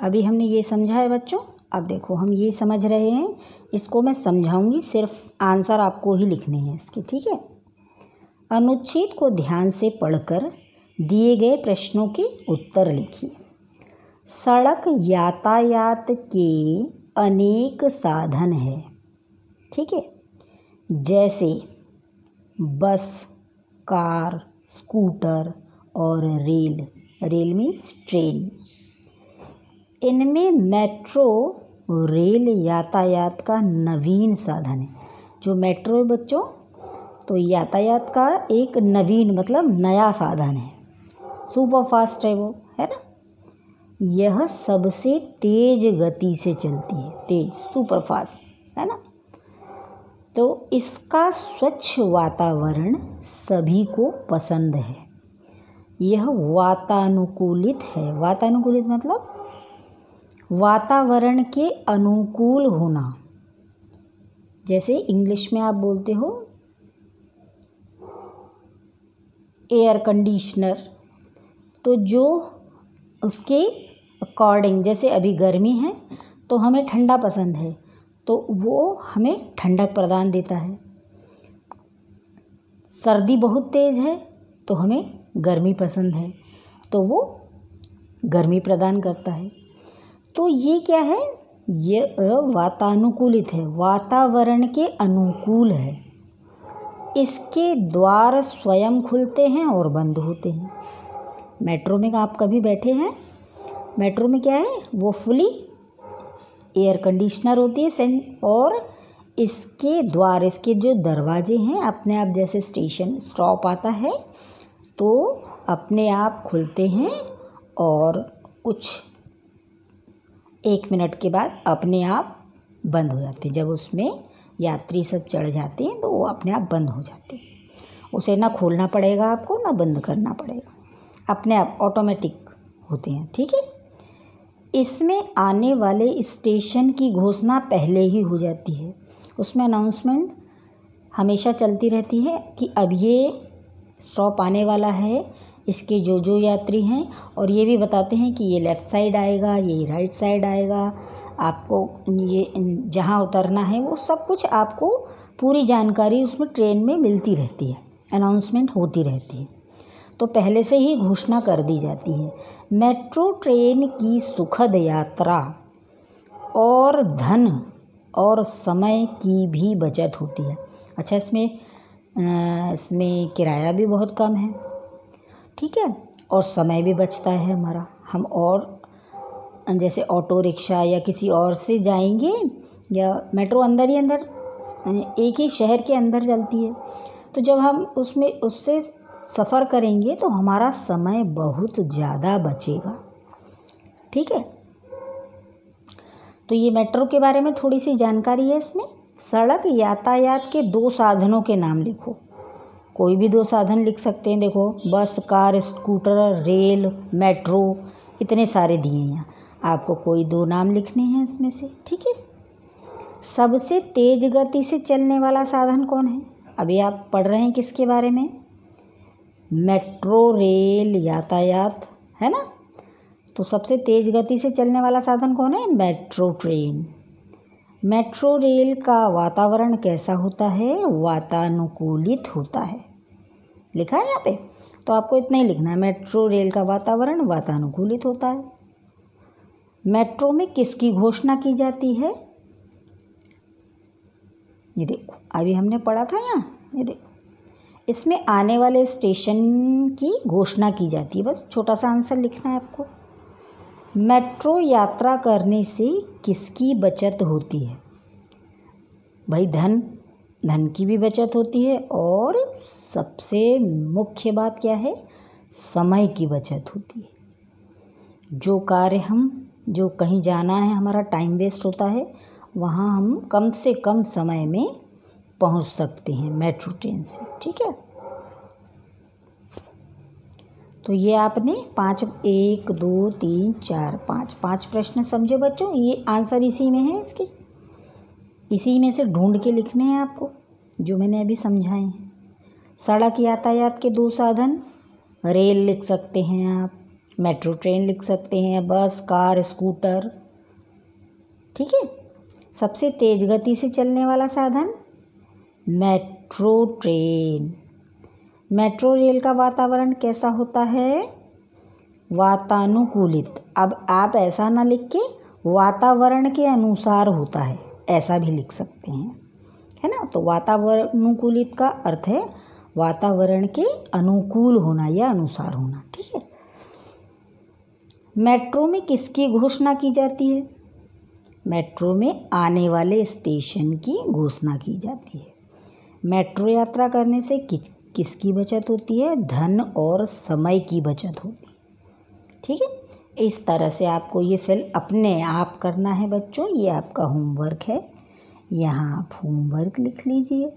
अभी हमने ये समझा है बच्चों। अब देखो हम ये समझ रहे हैं, इसको मैं समझाऊंगी, सिर्फ आंसर आपको ही लिखने हैं इसके, ठीक है। अनुच्छेद को ध्यान से पढ़कर दिए गए प्रश्नों के उत्तर लिखिए। सड़क यातायात के अनेक साधन हैं, ठीक है, जैसे बस, कार, स्कूटर और रेल। Rail means train. इनमें मेट्रो रेल यातायात का नवीन साधन है। जो मेट्रो है बच्चों, तो यातायात का एक नवीन मतलब नया साधन है, सुपर फास्ट है वो, है ना। यह सबसे तेज गति से चलती है, तेज, सुपर फास्ट, है ना। तो इसका स्वच्छ वातावरण सभी को पसंद है। यह वातानुकूलित है। वातानुकूलित मतलब वातावरण के अनुकूल होना। जैसे इंग्लिश में आप बोलते हो एयर कंडीशनर, तो जो उसके अकॉर्डिंग, जैसे अभी गर्मी है तो हमें ठंडा पसंद है, तो वो हमें ठंडक प्रदान देता है। सर्दी बहुत तेज़ है तो हमें गर्मी पसंद है, तो वो गर्मी प्रदान करता है। तो ये क्या है, ये वातानुकूलित है, वातावरण के अनुकूल है। इसके द्वार स्वयं खुलते हैं और बंद होते हैं। मेट्रो में आप कभी बैठे हैं? मेट्रो में क्या है, वो फुली एयर कंडीशनर होती है, और इसके द्वार, इसके जो दरवाजे हैं अपने आप, जैसे स्टेशन स्टॉप आता है तो अपने आप खुलते हैं और कुछ 1 मिनट के बाद अपने आप बंद हो जाते हैं। जब उसमें यात्री सब चढ़ जाते हैं तो वो अपने आप बंद हो जाते हैं। उसे ना खोलना पड़ेगा आपको, ना बंद करना पड़ेगा, अपने आप ऑटोमेटिक होते हैं, ठीक है। इसमें आने वाले स्टेशन की घोषणा पहले ही हो जाती है। उसमें अनाउंसमेंट हमेशा चलती रहती है कि अब ये स्टॉप आने वाला है, इसके जो जो यात्री हैं, और ये भी बताते हैं कि ये लेफ़्ट साइड आएगा, ये राइट साइड आएगा, आपको ये जहाँ उतरना है वो सब कुछ आपको पूरी जानकारी उसमें ट्रेन में मिलती रहती है, अनाउंसमेंट होती रहती है, तो पहले से ही घोषणा कर दी जाती है। मेट्रो ट्रेन की सुखद यात्रा और धन और समय की भी बचत होती है। अच्छा, इसमें किराया भी बहुत कम है, ठीक है, और समय भी बचता है हमारा। हम और जैसे ऑटो रिक्शा या किसी और से जाएंगे, या मेट्रो अंदर ही अंदर एक ही शहर के अंदर चलती है, तो जब हम उससे सफ़र करेंगे तो हमारा समय बहुत ज़्यादा बचेगा, ठीक है। तो ये मेट्रो के बारे में थोड़ी सी जानकारी है इसमें। सड़क यातायात के 2 साधनों के नाम लिखो। कोई भी 2 साधन लिख सकते हैं। देखो, बस, कार, स्कूटर, रेल, मेट्रो, इतने सारे दिए हैं यहाँ, आपको कोई 2 नाम लिखने हैं इसमें से, ठीक है। सबसे तेज गति से चलने वाला साधन कौन है? अभी आप पढ़ रहे हैं किसके बारे में? मेट्रो रेल यातायात, है ना। तो सबसे तेज गति से चलने वाला साधन कौन है? Metro train. मेट्रो रेल का वातावरण कैसा होता है? वातानुकूलित होता है, लिखा है यहाँ पे, तो आपको इतना ही लिखना है, मेट्रो रेल का वातावरण वातानुकूलित होता है। मेट्रो में किसकी घोषणा की जाती है? ये देखो, अभी हमने पढ़ा था यहाँ, ये देखो, इसमें आने वाले स्टेशन की घोषणा की जाती है। बस छोटा सा आंसर लिखना है आपको। मेट्रो यात्रा करने से किसकी बचत होती है? भाई धन की भी बचत होती है, और सबसे मुख्य बात क्या है? समय की बचत होती है। जो कहीं जाना है, हमारा टाइम वेस्ट होता है, वहाँ हम कम से कम समय में पहुँच सकते हैं मेट्रो ट्रेन से, ठीक है। तो ये आपने 1 2 3 4 5 प्रश्न समझे बच्चों। ये आंसर इसी में है, इसके इसी में से ढूंढ के लिखने हैं आपको, जो मैंने अभी समझाए हैं। सड़क यातायात के 2 साधन, रेल लिख सकते हैं आप, मेट्रो ट्रेन लिख सकते हैं, बस, कार, स्कूटर। ठीक है। सबसे तेज गति से चलने वाला साधन मेट्रो ट्रेन। मेट्रो रेल का वातावरण कैसा होता है? वातानुकूलित। अब आप ऐसा ना लिख के वातावरण के अनुसार होता है, ऐसा भी लिख सकते हैं, है ना। तो वातावरणुकूलित का अर्थ है वातावरण के अनुकूल होना या अनुसार होना। ठीक है। मेट्रो में किसकी घोषणा की जाती है? मेट्रो में आने वाले स्टेशन की घोषणा की जाती है। मेट्रो यात्रा करने से किसकी बचत होती है? धन और समय की बचत होती है। ठीक है। इस तरह से आपको ये फिल अपने आप करना है बच्चों। ये आपका होमवर्क है, यहाँ आप होमवर्क लिख लीजिए।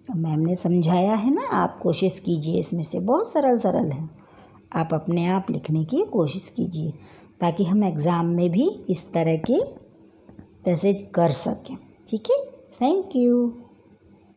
मैम ने समझाया है ना, आप कोशिश कीजिए, इसमें से बहुत सरल सरल है। आप अपने आप लिखने की कोशिश कीजिए ताकि हम एग्ज़ाम में भी इस तरह के पैसेज कर सकें। ठीक है। Thank you.